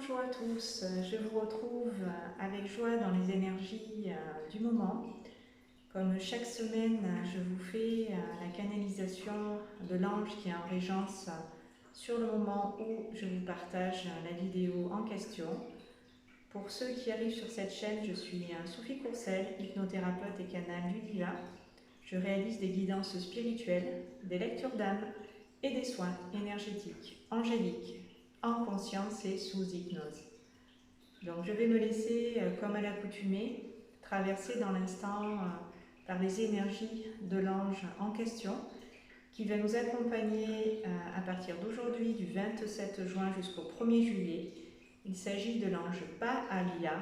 Bonjour à tous, je vous retrouve avec joie dans les énergies du moment. Comme chaque semaine, je vous fais la canalisation de l'ange qui est en régence sur le moment où je vous partage la vidéo en question. Pour ceux qui arrivent sur cette chaîne, je suis Sophie Courcel, hypnothérapeute et canal du divin. Je réalise des guidances spirituelles, des lectures d'âme et des soins énergétiques, angéliques, en conscience et sous hypnose. Donc je vais me laisser, comme à l'accoutumée, traverser dans l'instant par les énergies de l'ange en question, qui va nous accompagner à partir d'aujourd'hui, du 27 juin jusqu'au 1er juillet. Il s'agit de l'ange Paalia,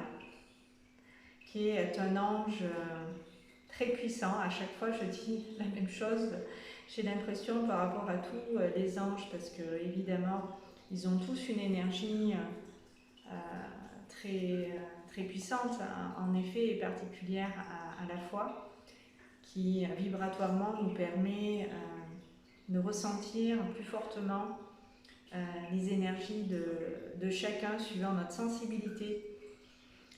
qui est un ange très puissant. À chaque fois, je dis la même chose. J'ai l'impression par rapport à tous les anges, parce que évidemment, ils ont tous une énergie très puissante, en effet, et particulière à la fois, qui vibratoirement nous permet de ressentir plus fortement les énergies de chacun suivant notre sensibilité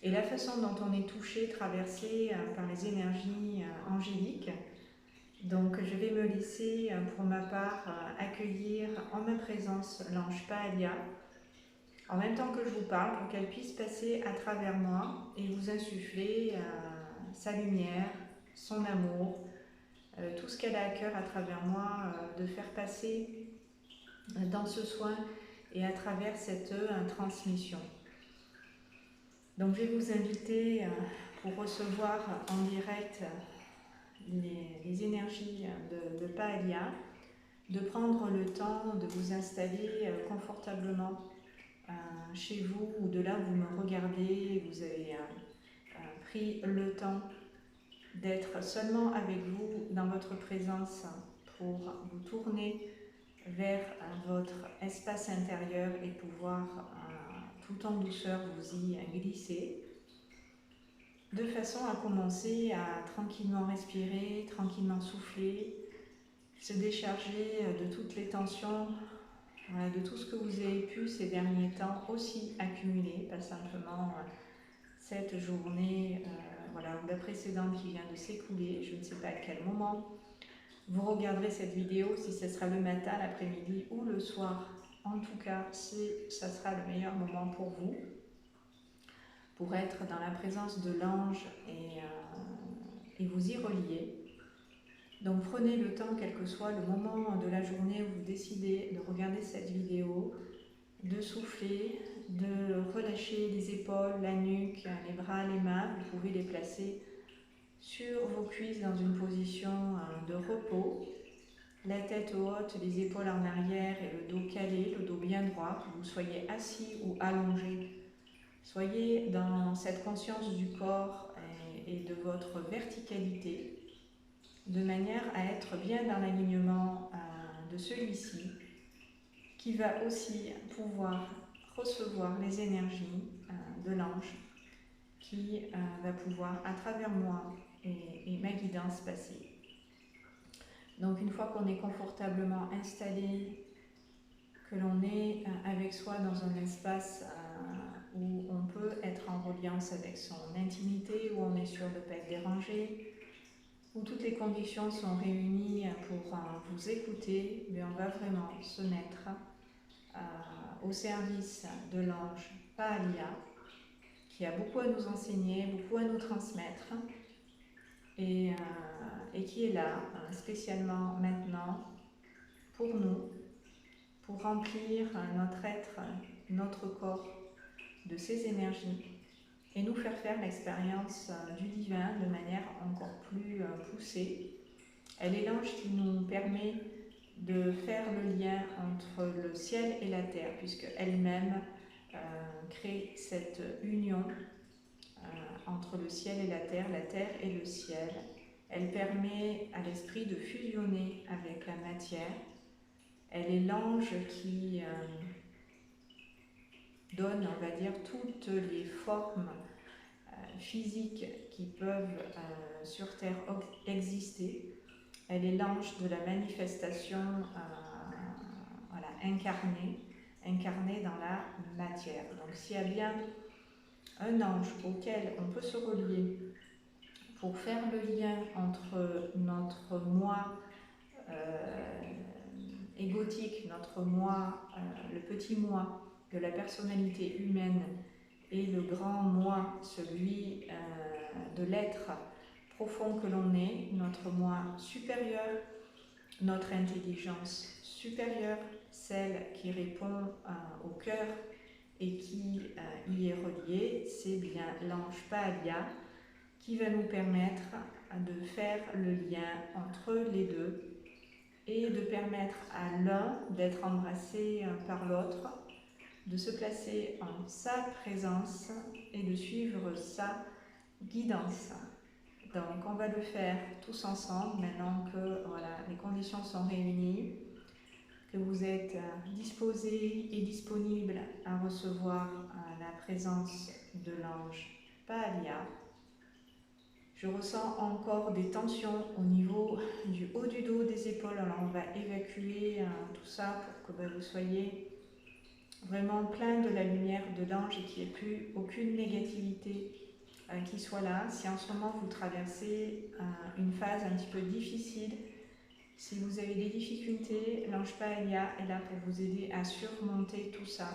et la façon dont on est touché, traversé par les énergies angéliques. Donc je vais me laisser pour ma part accueillir en ma présence l'ange Paalia, en même temps que je vous parle, pour qu'elle puisse passer à travers moi et vous insuffler sa lumière, son amour, tout ce qu'elle a à cœur à travers moi de faire passer dans ce soin et à travers cette transmission. Donc je vais vous inviter pour recevoir en direct les énergies de Paalia, de prendre le temps de vous installer confortablement chez vous ou de là où vous me regardez. Vous avez pris le temps d'être seulement avec vous dans votre présence pour vous tourner vers votre espace intérieur et pouvoir tout en douceur vous y glisser, de façon à commencer à tranquillement respirer, tranquillement souffler, se décharger de toutes les tensions, de tout ce que vous avez pu ces derniers temps aussi accumuler, pas simplement cette journée, ou la précédente qui vient de s'écouler. Je ne sais pas à quel moment vous regarderez cette vidéo, si ce sera le matin, l'après-midi ou le soir. En tout cas, ça sera le meilleur moment pour vous, pour être dans la présence de l'ange et vous y relier. Donc prenez le temps, quel que soit le moment de la journée où vous décidez de regarder cette vidéo, de souffler, de relâcher les épaules, la nuque, les bras, les mains. Vous pouvez les placer sur vos cuisses dans une position de repos. La tête haute, les épaules en arrière et le dos calé, le dos bien droit, que vous soyez assis ou allongé. Soyez dans cette conscience du corps et de votre verticalité, de manière à être bien dans l'alignement de celui-ci, qui va aussi pouvoir recevoir les énergies de l'ange, qui va pouvoir, à travers moi et ma guidance, passer. Donc une fois qu'on est confortablement installé, que l'on est avec soi dans un espace où on peut être en reliance avec son intimité, où on est sûr de ne pas être dérangé, où toutes les conditions sont réunies pour vous écouter, mais on va vraiment se mettre au service de l'ange Paalia, qui a beaucoup à nous enseigner, beaucoup à nous transmettre, et qui est là spécialement maintenant pour nous, pour remplir notre être, notre corps de ces énergies et nous faire l'expérience du divin de manière encore plus poussée. Elle est l'ange qui nous permet de faire le lien entre le ciel et la terre, puisque elle-même crée cette union entre le ciel et la terre et le ciel. Elle permet à l'esprit de fusionner avec la matière. Elle est l'ange qui donne, on va dire, toutes les formes physiques qui peuvent sur Terre exister. Elle est l'ange de la manifestation incarnée, incarné dans la matière. Donc s'il y a bien un ange auquel on peut se relier pour faire le lien entre notre moi égotique, notre moi, le petit moi de la personnalité humaine et le grand moi, celui de l'être profond que l'on est, notre moi supérieur, notre intelligence supérieure, celle qui répond au cœur et qui y est reliée, c'est bien l'ange Pahalia qui va nous permettre de faire le lien entre les deux et de permettre à l'un d'être embrassé par l'autre, de se placer en sa présence et de suivre sa guidance. Donc on va le faire tous ensemble maintenant que voilà, les conditions sont réunies, que vous êtes disposés et disponibles à recevoir la présence de l'ange Pahalia. Je ressens encore des tensions au niveau du haut du dos, des épaules. Alors on va évacuer tout ça pour que vous soyez vraiment plein de la lumière de l'ange et qu'il n'y ait plus aucune négativité qui soit là. Si en ce moment vous traversez une phase un petit peu difficile, si vous avez des difficultés, l'ange Pahalia est là pour vous aider à surmonter tout ça,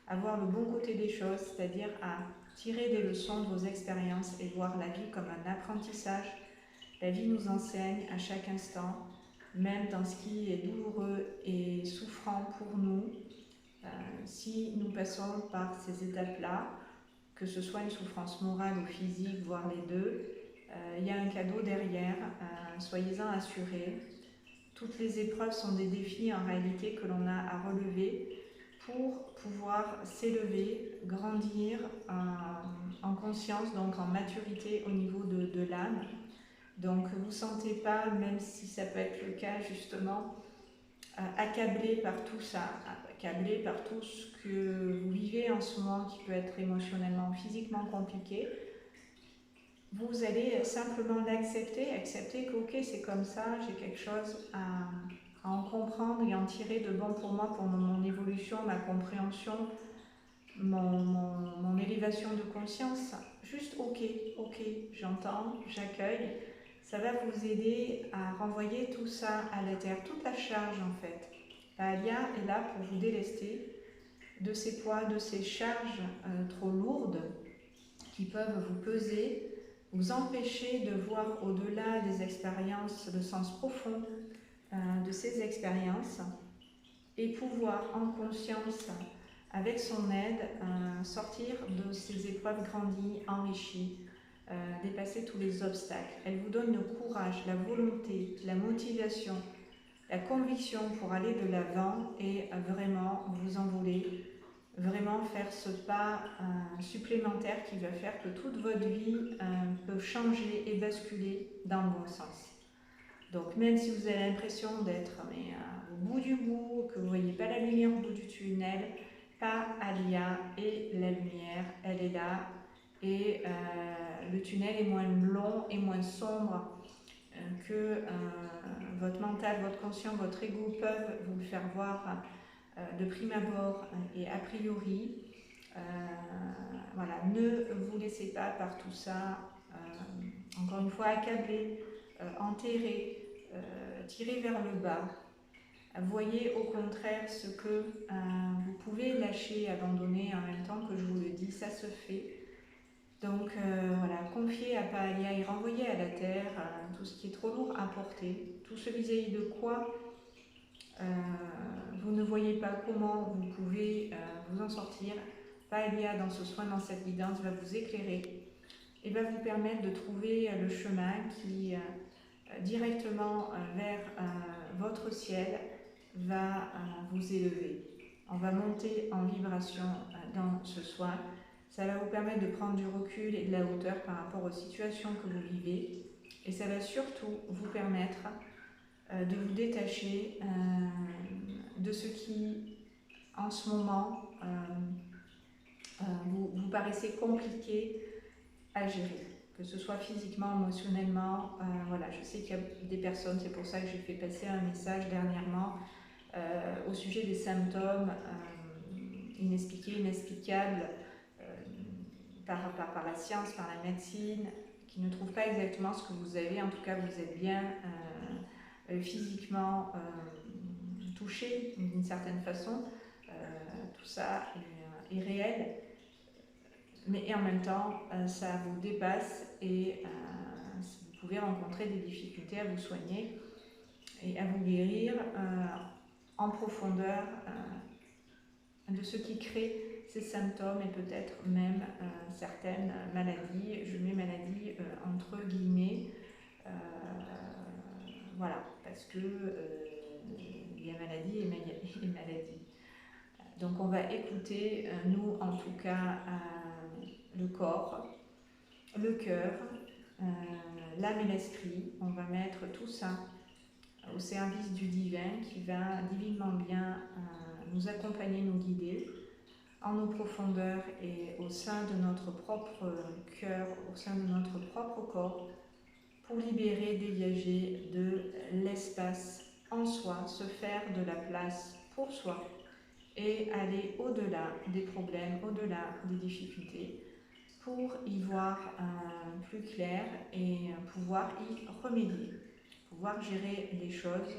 à voir le bon côté des choses, c'est-à-dire à tirer des leçons de vos expériences et voir la vie comme un apprentissage. La vie nous enseigne à chaque instant, même dans ce qui est douloureux et souffrant pour nous, si nous passons par ces étapes-là, que ce soit une souffrance morale ou physique, voire les deux, il y a un cadeau derrière, soyez-en assurés. Toutes les épreuves sont des défis en réalité que l'on a à relever pour pouvoir s'élever, grandir en conscience, donc en maturité au niveau de l'âme. Donc vous ne vous sentez pas, même si ça peut être le cas justement, accablé par tout ça, accablé par tout ce que vous vivez en ce moment qui peut être émotionnellement, physiquement compliqué. Vous allez simplement l'accepter, accepter que ok, c'est comme ça, j'ai quelque chose à en comprendre et en tirer de bon pour moi, pour mon évolution, ma compréhension, mon élévation de conscience. Juste ok, j'entends, j'accueille. Ça va vous aider à renvoyer tout ça à la terre, toute la charge en fait. Pahalia est là pour vous délester de ces poids, de ces charges trop lourdes qui peuvent vous peser, vous empêcher de voir au-delà des expériences, le sens profond de ces expériences et pouvoir en conscience, avec son aide, sortir de ces épreuves grandies, enrichies, dépasser tous les obstacles. Elle vous donne le courage, la volonté, la motivation, la conviction pour aller de l'avant et vraiment vous envoler, vraiment faire ce pas supplémentaire qui va faire que toute votre vie peut changer et basculer dans le bon sens. Donc même si vous avez l'impression d'être au bout du bout, que vous ne voyez pas la lumière au bout du tunnel, Pahalia et la lumière, elle est là et le tunnel est moins long et moins sombre que votre mental, votre conscient, votre ego peuvent vous le faire voir de prime abord et a priori. Voilà, ne vous laissez pas par tout ça, encore une fois, accabler, enterrer, tirer vers le bas. Voyez au contraire ce que vous pouvez lâcher, abandonner en même temps que je vous le dis, ça se fait. Donc voilà, confiez à Pahalia et renvoyez à la terre tout ce qui est trop lourd à porter, tout ce vis-à-vis de quoi vous ne voyez pas comment vous pouvez vous en sortir. Pahalia, dans ce soin, dans cette guidance, va vous éclairer et va vous permettre de trouver le chemin qui directement vers votre ciel va vous élever. On va monter en vibration dans ce soin. Ça va vous permettre de prendre du recul et de la hauteur par rapport aux situations que vous vivez. Et ça va surtout vous permettre de vous détacher de ce qui, en ce moment, vous paraissait compliqué à gérer. Que ce soit physiquement, émotionnellement. Voilà, je sais qu'il y a des personnes, c'est pour ça que j'ai fait passer un message dernièrement au sujet des symptômes inexpliqués, inexplicables par la science, par la médecine, qui ne trouvent pas exactement ce que vous avez. En tout cas, vous êtes bien physiquement touché d'une certaine façon. Tout ça est réel, mais en même temps, ça vous dépasse et vous pouvez rencontrer des difficultés à vous soigner et à vous guérir en profondeur de ce qui crée ces symptômes et peut-être même certaines maladies. Je mets maladie entre guillemets, voilà, parce que il y a maladie et maladie. Donc on va écouter, nous en tout cas, le corps, le cœur, l'âme et l'esprit. On va mettre tout ça au service du divin qui va divinement bien nous accompagner, nous guider en nos profondeurs et au sein de notre propre cœur, au sein de notre propre corps, pour libérer, dégager de l'espace en soi, se faire de la place pour soi et aller au-delà des problèmes, au-delà des difficultés, pour y voir plus clair et pouvoir y remédier, pouvoir gérer les choses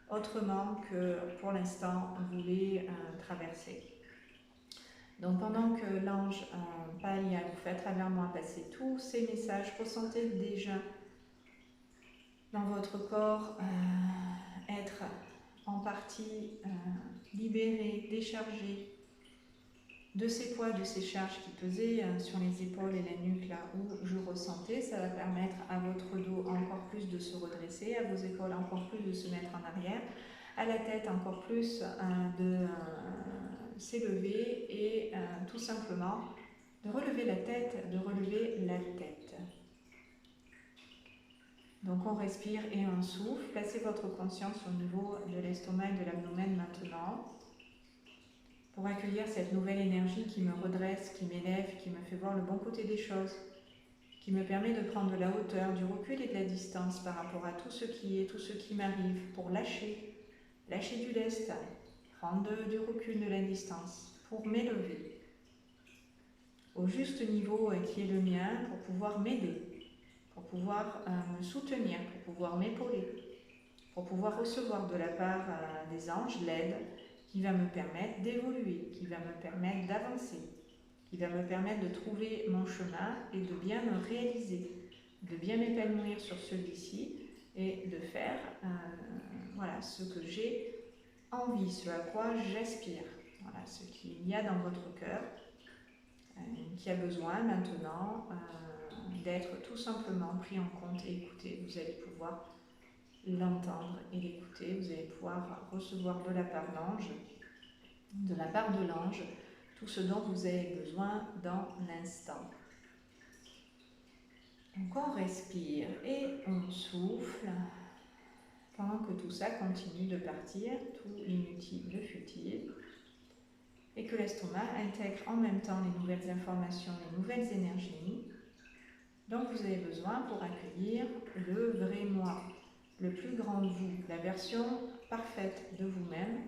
autrement que pour l'instant vous les traversez. Donc pendant que l'ange Païa vous fait à travers moi passer tous ces messages, ressentez déjà dans votre corps être en partie libéré, déchargé de ces poids, de ces charges qui pesaient sur les épaules et la nuque, là où je ressentais. Ça va permettre à votre dos encore plus de se redresser, à vos épaules encore plus de se mettre en arrière, à la tête encore plus de s'élever et tout simplement de relever la tête, de relever la tête. Donc on respire et on souffle. Placez votre conscience au niveau de l'estomac et de l'abdomen maintenant pour accueillir cette nouvelle énergie qui me redresse, qui m'élève, qui me fait voir le bon côté des choses, qui me permet de prendre de la hauteur, du recul et de la distance par rapport à tout ce qui est, tout ce qui m'arrive, pour lâcher du lest, prendre du recul, de la distance, pour m'élever au juste niveau qui est le mien, pour pouvoir m'aider, pour pouvoir me soutenir, pour pouvoir m'épauler, pour pouvoir recevoir de la part des anges l'aide qui va me permettre d'évoluer, qui va me permettre d'avancer, qui va me permettre de trouver mon chemin et de bien me réaliser, de bien m'épanouir sur celui-ci et de faire voilà, ce que j'ai envie, ce à quoi j'aspire, voilà, ce qu'il y a dans votre cœur, qui a besoin maintenant d'être tout simplement pris en compte et écouté. Vous allez pouvoir l'entendre et l'écouter, vous allez pouvoir recevoir de la part de l'ange, tout ce dont vous avez besoin dans l'instant. Donc on respire et on souffle, pendant que tout ça continue de partir, tout l'inutile, le futile, et que l'estomac intègre en même temps les nouvelles informations, les nouvelles énergies dont vous avez besoin pour accueillir le vrai moi, le plus grand de vous, la version parfaite de vous-même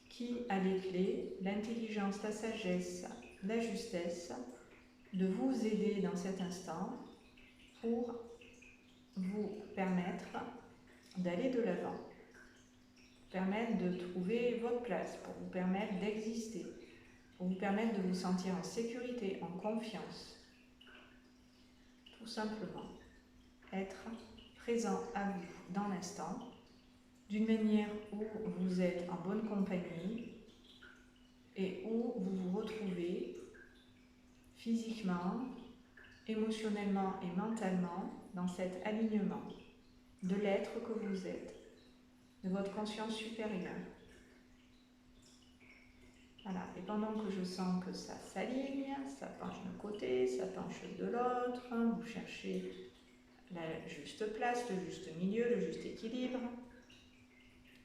qui a les clés, l'intelligence, la sagesse, la justesse de vous aider dans cet instant pour vous permettre d'aller de l'avant, permettre de trouver votre place, pour vous permettre d'exister, pour vous permettre de vous sentir en sécurité, en confiance. Tout simplement, être présent à vous dans l'instant, d'une manière où vous êtes en bonne compagnie et où vous vous retrouvez physiquement, émotionnellement et mentalement dans cet alignement de l'être que vous êtes, de votre conscience supérieure. Voilà, et pendant que je sens que ça s'aligne, ça penche d'un côté, ça penche de l'autre, vous cherchez la juste place, le juste milieu, le juste équilibre.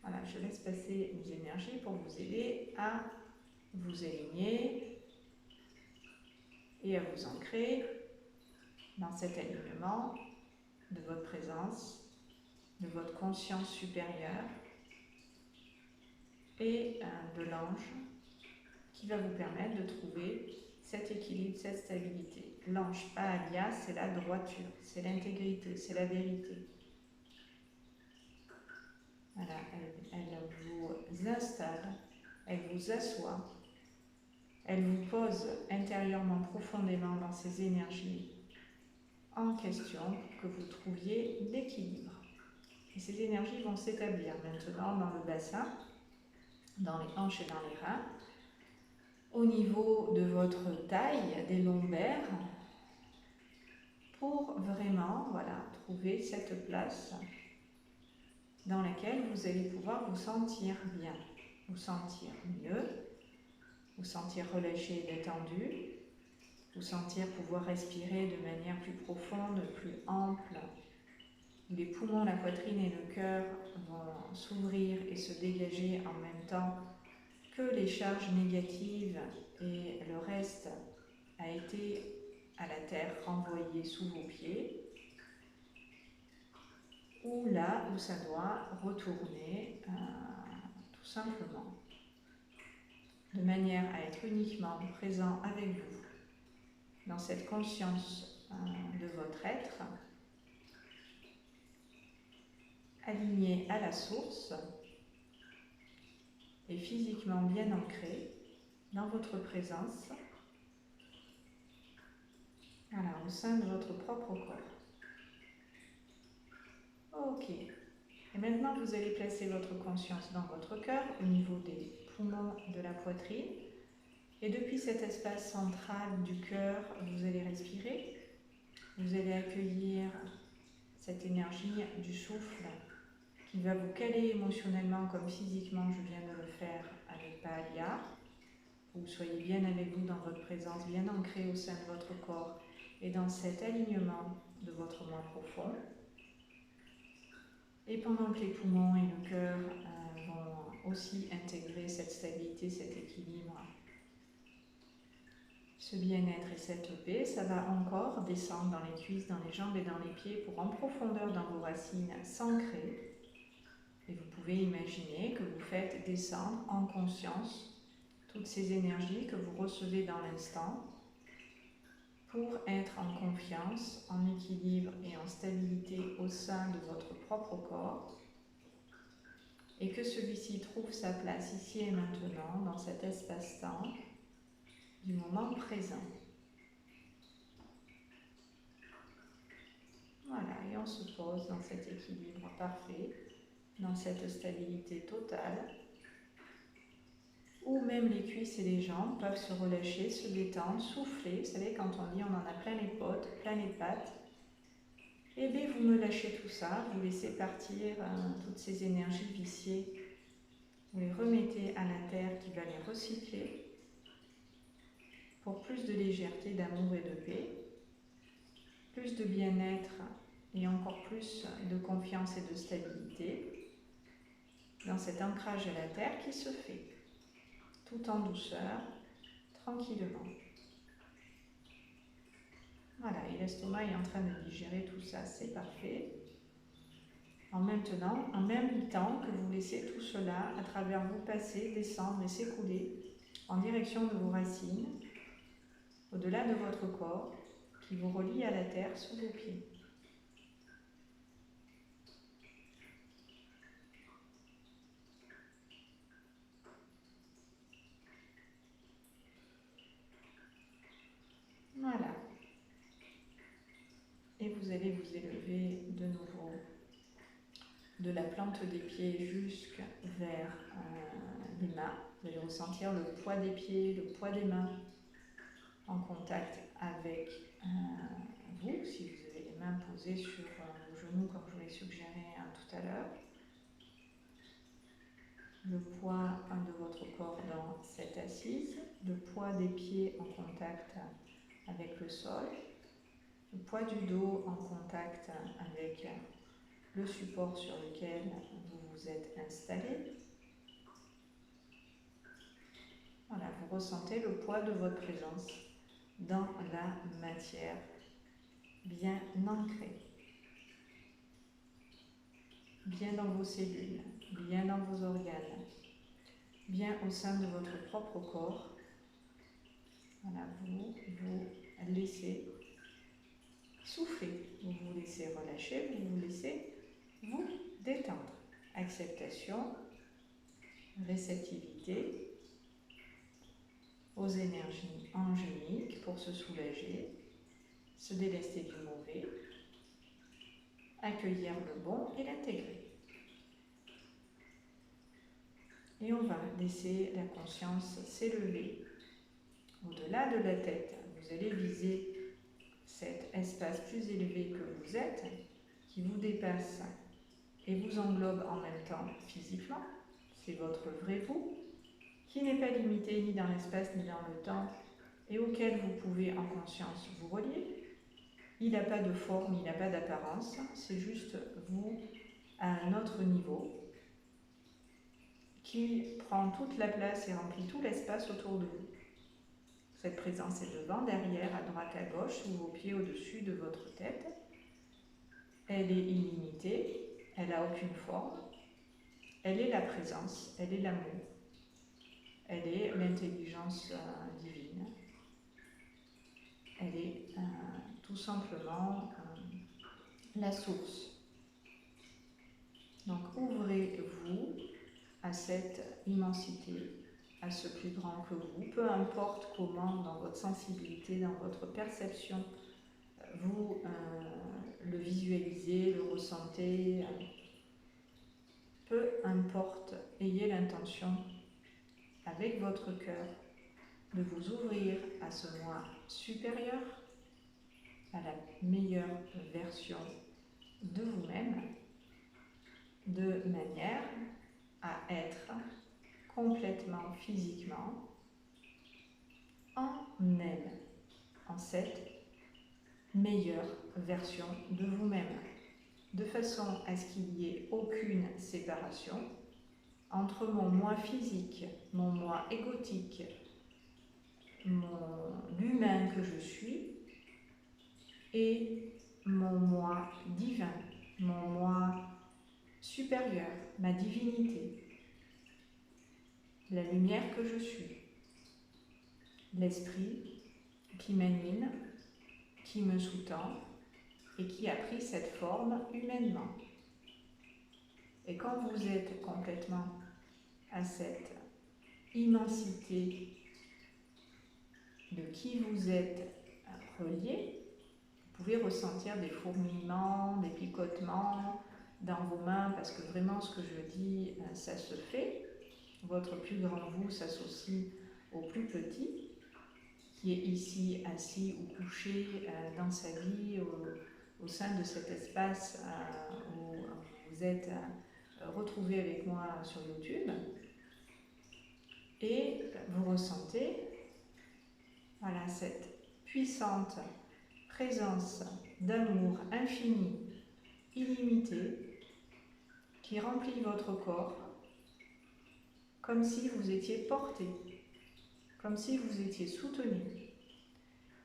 Voilà, je laisse passer les énergies pour vous aider à vous aligner et à vous ancrer dans cet alignement de votre présence, de votre conscience supérieure et de l'ange qui va vous permettre de trouver cet équilibre, cette stabilité. L'ange Pahalia, c'est la droiture, c'est l'intégrité, c'est la vérité. Voilà, elle vous installe, elle vous assoit, elle vous pose intérieurement, profondément dans ces énergies en question pour que vous trouviez l'équilibre. Et ces énergies vont s'établir maintenant dans le bassin, dans les hanches et dans les reins, au niveau de votre taille, des lombaires, pour vraiment trouver cette place dans laquelle vous allez pouvoir vous sentir bien, vous sentir mieux, vous sentir relâché et détendu, vous sentir pouvoir respirer de manière plus profonde, plus ample. Les poumons, la poitrine et le cœur vont s'ouvrir et se dégager en même temps que les charges négatives et le reste a été à la terre renvoyé sous vos pieds, ou là où ça doit retourner tout simplement, de manière à être uniquement présent avec vous, dans cette conscience de votre être, aligné à la source et physiquement bien ancré dans votre présence, au sein de votre propre corps. Ok. Et maintenant, vous allez placer votre conscience dans votre cœur, au niveau des poumons, de la poitrine. Et depuis cet espace central du cœur, vous allez respirer. Vous allez accueillir cette énergie du souffle qui va vous caler émotionnellement comme physiquement je viens de le faire avec Pahalia. Vous soyez bien avec vous dans votre présence, bien ancré au sein de votre corps et dans cet alignement de votre moi profond. Et pendant que les poumons et le cœur vont aussi intégrer cette stabilité, cet équilibre, ce bien-être et cette paix, ça va encore descendre dans les cuisses, dans les jambes et dans les pieds pour en profondeur dans vos racines s'ancrer. Et vous pouvez imaginer que vous faites descendre en conscience toutes ces énergies que vous recevez dans l'instant pour être en confiance, en équilibre et en stabilité au sein de votre propre corps, et que celui-ci trouve sa place ici et maintenant dans cet espace-temps du moment présent. Voilà, et on se pose dans cet équilibre parfait, dans cette stabilité totale, où même les cuisses et les jambes peuvent se relâcher, se détendre, souffler. Vous savez, quand on dit on en a plein les potes, plein les pattes, et bien vous me lâchez tout ça, vous laissez partir toutes ces énergies viciées, vous les remettez à la terre qui va les recycler pour plus de légèreté, d'amour et de paix, plus de bien-être et encore plus de confiance et de stabilité dans cet ancrage à la terre qui se fait tout en douceur, tranquillement. Voilà, et l'estomac est en train de digérer tout ça, c'est parfait. En même temps que vous laissez tout cela à travers vous passer, descendre et s'écouler en direction de vos racines, au-delà de votre corps, qui vous relie à la terre sous vos pieds. Voilà. Et vous allez vous élever de nouveau de la plante des pieds jusqu'à vers les mains. Vous allez ressentir le poids des pieds, le poids des mains en contact avec vous, si vous avez les mains posées sur vos genoux comme je vous l'ai suggéré tout à l'heure. Le poids de votre corps dans cette assise, le poids des pieds en contact avec le sol, le poids du dos en contact avec le support sur lequel vous vous êtes installé. Voilà, vous ressentez le poids de votre présence dans la matière, bien ancrée, bien dans vos cellules, bien dans vos organes, bien au sein de votre propre corps, vous vous laissez souffler, vous vous laissez relâcher, vous vous laissez vous détendre. Acceptation, réceptivité aux énergies angéliques pour se soulager, se délester du mauvais, accueillir le bon et l'intégrer. Et on va laisser la conscience s'élever au-delà de la tête. Vous allez viser cet espace plus élevé que vous êtes, qui vous dépasse et vous englobe en même temps physiquement. C'est votre vrai vous, qui n'est pas limité ni dans l'espace ni dans le temps, et auquel vous pouvez en conscience vous relier. Il n'a pas de forme, il n'a pas d'apparence, c'est juste vous à un autre niveau, qui prend toute la place et remplit tout l'espace autour de vous. Cette présence est devant, derrière, à droite, à gauche, sous vos pieds, au-dessus de votre tête. Elle est illimitée, elle n'a aucune forme. Elle est la présence, elle est l'amour. Elle est l'intelligence divine. Elle est tout simplement la source. Donc ouvrez-vous à cette immensité, à ce plus grand que vous, peu importe comment, dans votre sensibilité, dans votre perception, vous le visualisez, le ressentez, peu importe, ayez l'intention, avec votre cœur, de vous ouvrir à ce moi supérieur, à la meilleure version de vous-même, de manière à être complètement physiquement en elle, en cette meilleure version de vous-même, de façon à ce qu'il n'y ait aucune séparation entre mon moi physique, mon moi égotique, l'humain que je suis et mon moi divin, mon moi supérieur, ma divinité, la lumière que je suis, l'esprit qui m'anime, qui me sous-tend et qui a pris cette forme humainement. Et quand vous êtes complètement à cette immensité de qui vous êtes relié, vous pouvez ressentir des fourmillements, des picotements dans vos mains, parce que vraiment ce que je dis, ça se fait. Votre plus grand vous s'associe au plus petit, qui est ici assis ou couché dans sa vie, au sein de cet espace où vous êtes retrouvés avec moi sur YouTube. Et vous ressentez voilà, cette puissante présence d'amour infini, illimité, qui remplit votre corps comme si vous étiez porté, comme si vous étiez soutenu.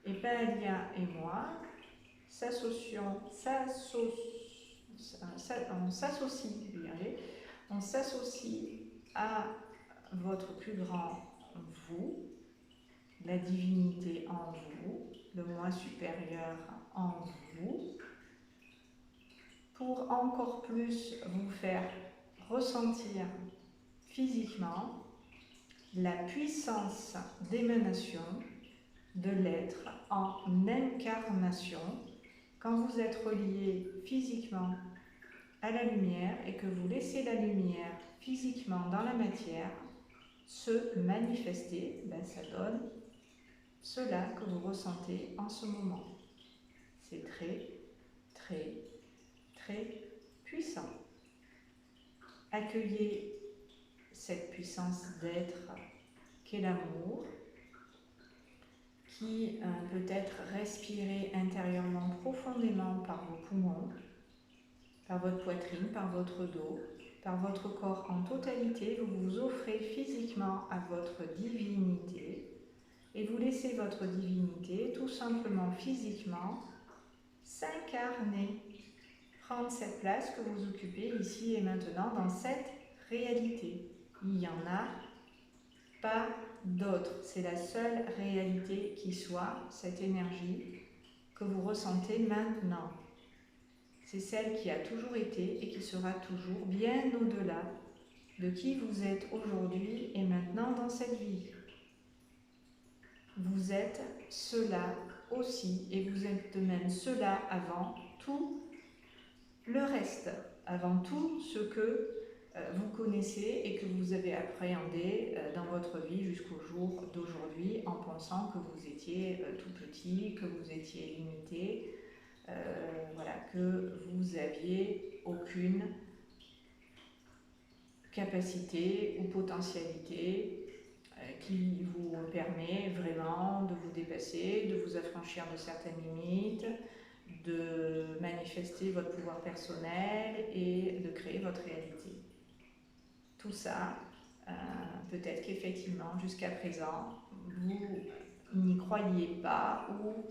Et Palia et moi on s'associe à votre plus grand vous, la divinité en vous, le moi supérieur en vous, pour encore plus vous faire ressentir physiquement la puissance d'émanation de l'être en incarnation quand vous êtes relié physiquement à la lumière et que vous laissez la lumière physiquement dans la matière se manifester, ça donne cela que vous ressentez en ce moment. C'est très, très, très puissant. Accueillez cette puissance d'être qu'est l'amour, qui peut être respiré intérieurement profondément par vos poumons, par votre poitrine, par votre dos, par votre corps en totalité. Vous vous offrez physiquement à votre divinité et vous laissez votre divinité tout simplement physiquement s'incarner, prendre cette place que vous occupez ici et maintenant dans cette réalité. Il n'y en a pas d'autre. C'est la seule réalité qui soit, cette énergie que vous ressentez maintenant. C'est celle qui a toujours été et qui sera toujours bien au-delà de qui vous êtes aujourd'hui et maintenant dans cette vie. Vous êtes cela aussi et vous êtes de même cela avant tout le reste, avant tout ce que vous connaissez et que vous avez appréhendé dans votre vie jusqu'au jour d'aujourd'hui en pensant que vous étiez tout petit, que vous étiez limité, voilà, que vous aviez aucune capacité ou potentialité qui vous permet vraiment de vous dépasser, de vous affranchir de certaines limites, de manifester votre pouvoir personnel et de créer votre réalité. Tout ça, peut-être qu'effectivement, jusqu'à présent, vous n'y croyiez pas ou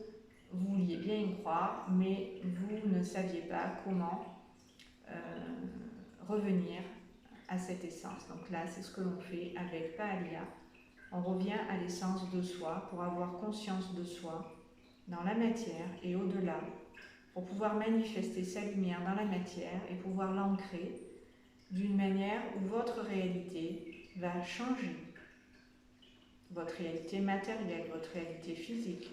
vous vouliez bien y croire, mais vous ne saviez pas comment revenir à cette essence. Donc là, c'est ce que l'on fait avec Paalia. On revient à l'essence de soi pour avoir conscience de soi dans la matière et au-delà, pour pouvoir manifester sa lumière dans la matière et pouvoir l'ancrer d'une manière où votre réalité va changer. Votre réalité matérielle, votre réalité physique,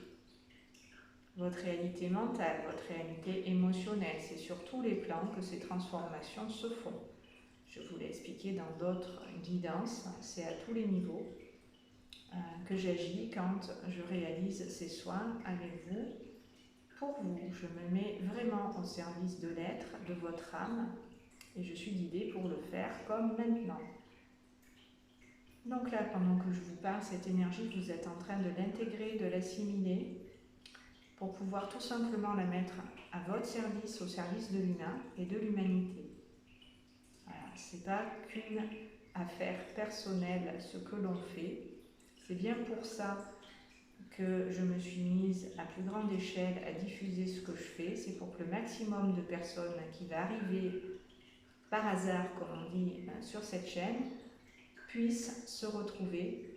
votre réalité mentale, votre réalité émotionnelle. C'est sur tous les plans que ces transformations se font. Je vous l'ai expliqué dans d'autres guidances, c'est à tous les niveaux que j'agis quand je réalise ces soins avec vous, pour vous. Je me mets vraiment au service de l'être, de votre âme, et je suis guidée pour le faire comme maintenant. Donc là, pendant que je vous parle, cette énergie, vous êtes en train de l'intégrer, de l'assimiler, pour pouvoir tout simplement la mettre à votre service, au service de l'humain et de l'humanité. Voilà, ce n'est pas qu'une affaire personnelle ce que l'on fait. C'est bien pour ça que je me suis mise à plus grande échelle à diffuser ce que je fais. C'est pour que le maximum de personnes qui va arriver par hasard, comme on dit, sur cette chaîne, puissent se retrouver,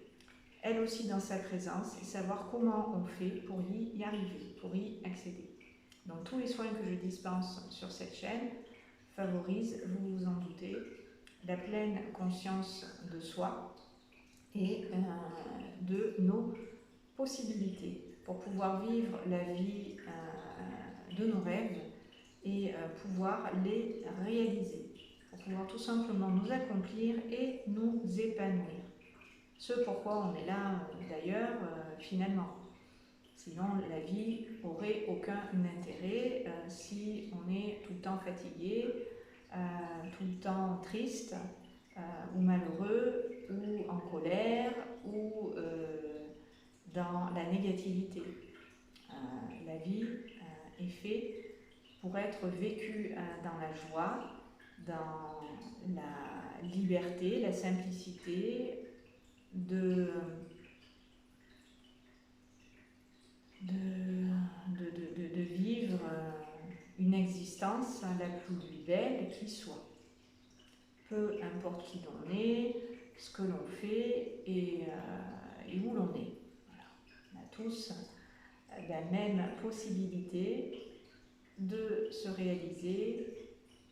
elle aussi dans sa présence, et savoir comment on fait pour y arriver, pour y accéder. Donc tous les soins que je dispense sur cette chaîne favorisent, vous vous en doutez, la pleine conscience de soi et de nos possibilités pour pouvoir vivre la vie de nos rêves et pouvoir les réaliser, pour pouvoir tout simplement nous accomplir et nous épanouir. Ce pourquoi on est là d'ailleurs finalement. Sinon la vie aurait aucun intérêt si on est tout le temps fatigué, tout le temps triste ou malheureux ou en colère ou dans la négativité. La vie est faite pour être vécue dans la joie, dans la liberté, la simplicité, de vivre une existence la plus belle qui soit. Peu importe qui l'on est, ce que l'on fait et où l'on est. Voilà. On a tous la même possibilité de se réaliser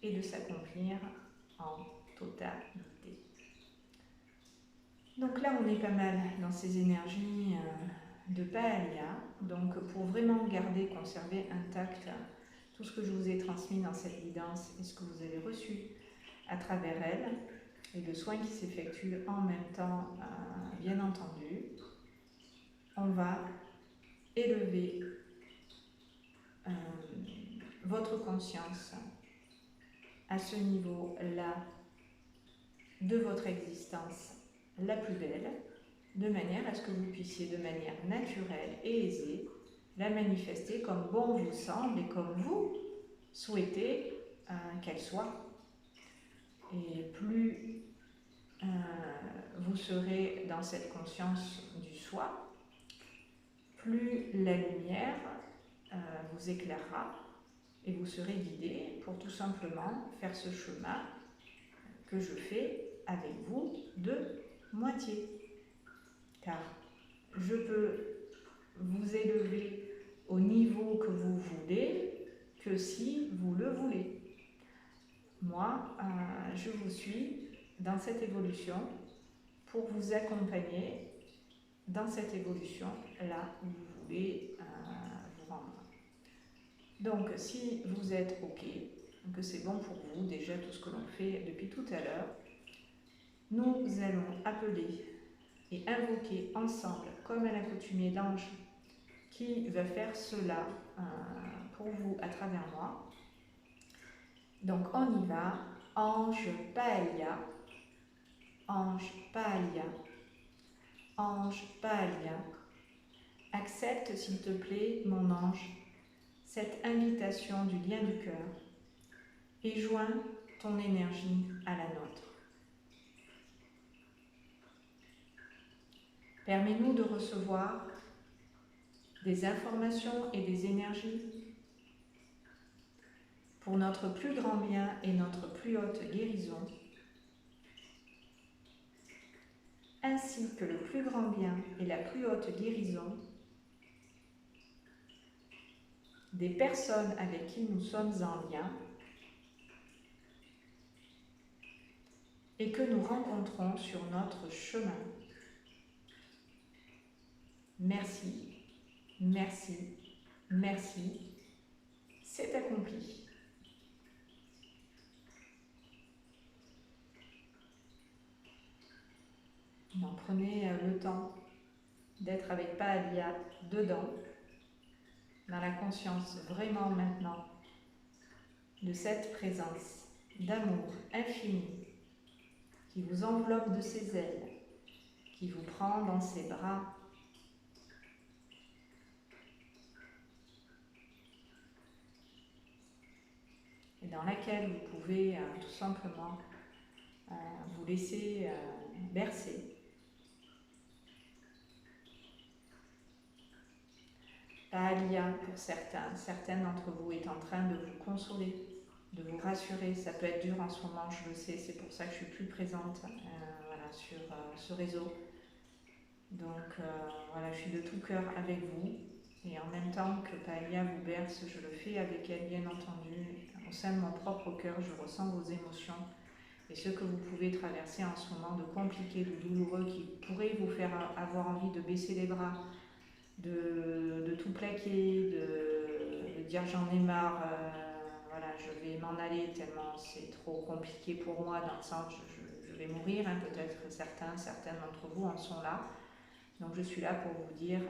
et de s'accomplir en totalité. Donc là, on est pas mal dans ces énergies de Paalia. Donc pour vraiment garder, conserver intact tout ce que je vous ai transmis dans cette guidance et ce que vous avez reçu à travers elle, et le soin qui s'effectue en même temps, bien entendu, on va élever votre conscience à ce niveau-là de votre existence la plus belle, de manière à ce que vous puissiez de manière naturelle et aisée la manifester comme bon vous semble et comme vous souhaitez qu'elle soit. Et plus vous serez dans cette conscience du soi, plus la lumière vous éclairera et vous serez guidé pour tout simplement faire ce chemin que je fais avec vous de moitié. car je peux vous élever au niveau que vous voulez que si vous le voulez. Moi, je vous suis dans cette évolution pour vous accompagner dans cette évolution là où vous voulez vous rendre. Donc, si vous êtes OK, que c'est bon pour vous, déjà tout ce que l'on fait depuis tout à l'heure, nous allons appeler et invoquer ensemble, comme à l'accoutumée, l'ange qui va faire cela pour vous à travers moi. Donc on y va. Ange Palia, ange Palia, ange Palia. Accepte s'il te plaît, mon ange, cette invitation du lien du cœur et joins ton énergie à la nôtre. Permets-nous de recevoir des informations et des énergies pour notre plus grand bien et notre plus haute guérison, ainsi que le plus grand bien et la plus haute guérison des personnes avec qui nous sommes en lien et que nous rencontrons sur notre chemin. Merci, merci, merci, c'est accompli. Donc, prenez le temps d'être avec Palia dedans, dans la conscience vraiment maintenant de cette présence d'amour infini qui vous enveloppe de ses ailes, qui vous prend dans ses bras, et dans laquelle vous pouvez tout simplement vous laisser bercer. Palia, pour certaines d'entre vous est en train de vous consoler, de vous rassurer. Ça peut être dur en ce moment, je le sais, c'est pour ça que je suis plus présente voilà, sur ce réseau. Donc voilà, je suis de tout cœur avec vous. Et en même temps que Palia vous berce, je le fais avec elle, bien entendu. Au sein de mon propre cœur, je ressens vos émotions et ce que vous pouvez traverser en ce moment de compliqué, de douloureux, qui pourrait vous faire avoir envie de baisser les bras, de tout plaquer, de dire j'en ai marre, voilà, je vais m'en aller tellement c'est trop compliqué pour moi, dans le sens je vais mourir, hein, peut-être certaines d'entre vous en sont là. Donc je suis là pour vous dire,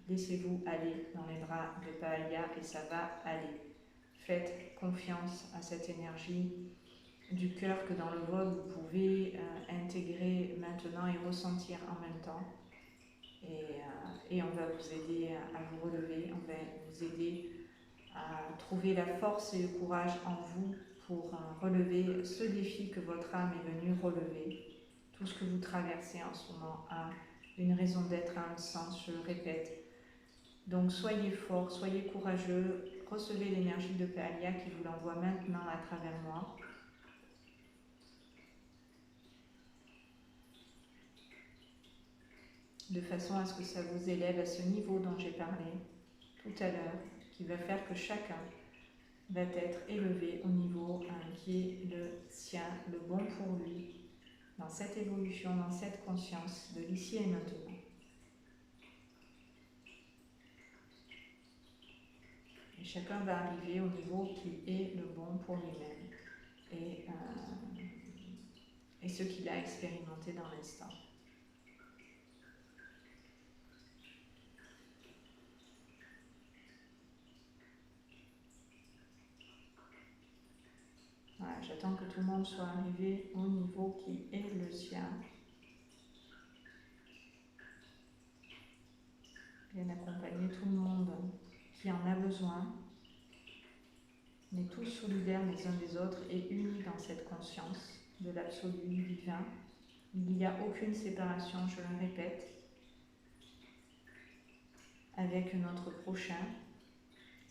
laissez-vous aller dans les bras de Palia et ça va aller. Faites confiance à cette énergie du cœur que dans le vôtre vous pouvez intégrer maintenant et ressentir en même temps. Et on va vous aider à vous relever, on va vous aider à trouver la force et le courage en vous pour relever ce défi que votre âme est venue relever. Tout ce que vous traversez en ce moment a une raison d'être, un sens, je le répète. Donc soyez forts, soyez courageux, recevez l'énergie de Palia qui vous l'envoie maintenant à travers moi. De façon à ce que ça vous élève à ce niveau dont j'ai parlé tout à l'heure, qui va faire que chacun va être élevé au niveau qui est le sien, le bon pour lui, dans cette évolution, dans cette conscience de l'ici et maintenant. Et chacun va arriver au niveau qui est le bon pour lui-même et ce qu'il a expérimenté dans l'instant. Voilà, j'attends que tout le monde soit arrivé au niveau qui est le sien. Bien accompagner tout le monde qui en a besoin. On est tous solidaires les uns des autres et unis dans cette conscience de l'absolu divin. Il n'y a aucune séparation, je le répète, avec notre prochain,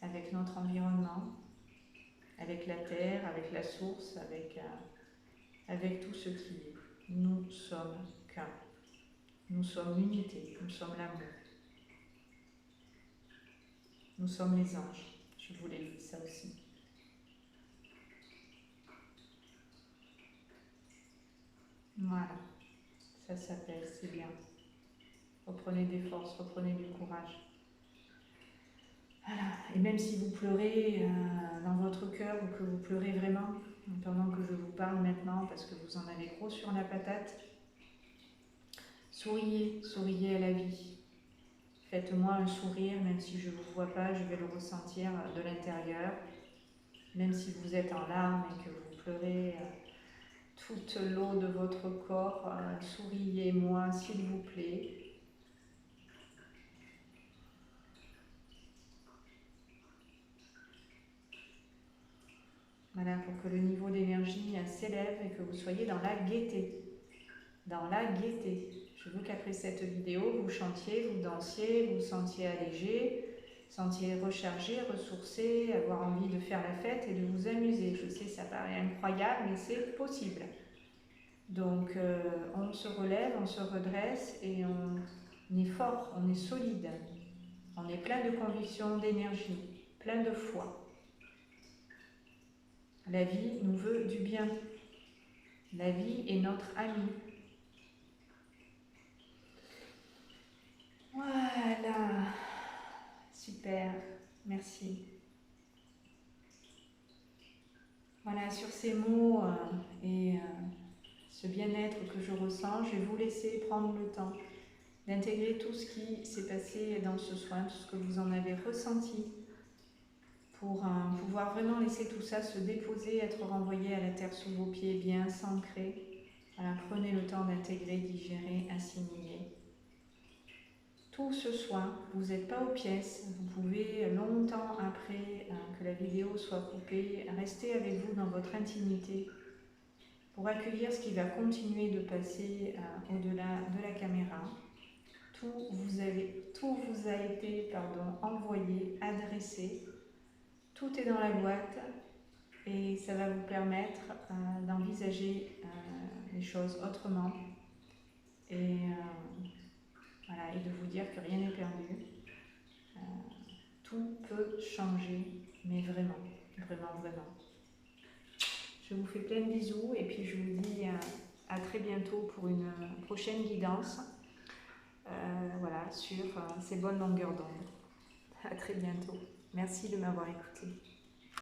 avec notre environnement, avec la terre, avec la source, avec tout ce qui est. Nous sommes qu'un. Nous sommes l'unité, nous sommes l'amour. Nous sommes les anges. Je voulais dire ça aussi. Voilà, ça s'appelle, c'est bien. Reprenez des forces, reprenez du courage. Voilà. Et même si vous pleurez dans votre cœur ou que vous pleurez vraiment, pendant que je vous parle maintenant, parce que vous en avez gros sur la patate, souriez, souriez à la vie. Faites-moi un sourire, même si je ne vous vois pas, je vais le ressentir de l'intérieur. Même si vous êtes en larmes et que vous pleurez toute l'eau de votre corps, souriez-moi s'il vous plaît. Voilà, pour que le niveau d'énergie s'élève et que vous soyez dans la gaieté. Dans la gaieté. Je veux qu'après cette vidéo, vous chantiez, vous dansiez, vous vous sentiez allégé, sentiez rechargé, ressourcé, avoir envie de faire la fête et de vous amuser. Je sais, ça paraît incroyable, mais c'est possible. Donc, on se relève, on se redresse et on est fort, on est solide. On est plein de conviction, d'énergie, plein de foi. La vie nous veut du bien. La vie est notre amie. Voilà. Super. Merci. Voilà, sur ces mots et ce bien-être que je ressens, je vais vous laisser prendre le temps d'intégrer tout ce qui s'est passé dans ce soin, tout ce que vous en avez ressenti, pour pouvoir vraiment laisser tout ça se déposer, être renvoyé à la terre sous vos pieds, bien s'ancrer. Voilà, prenez le temps d'intégrer, digérer, assimiler. Tout ce soin, vous n'êtes pas aux pièces, vous pouvez longtemps après que la vidéo soit coupée, rester avec vous dans votre intimité pour accueillir ce qui va continuer de passer au-delà de la caméra. Tout vous a été envoyé, adressé. Tout est dans la boîte et ça va vous permettre d'envisager les choses autrement et, voilà, et de vous dire que rien n'est perdu. Tout peut changer, mais vraiment, vraiment, vraiment. Je vous fais plein de bisous et puis je vous dis à très bientôt pour une prochaine guidance voilà, sur ces bonnes longueurs d'onde. À très bientôt. Merci de m'avoir écouté.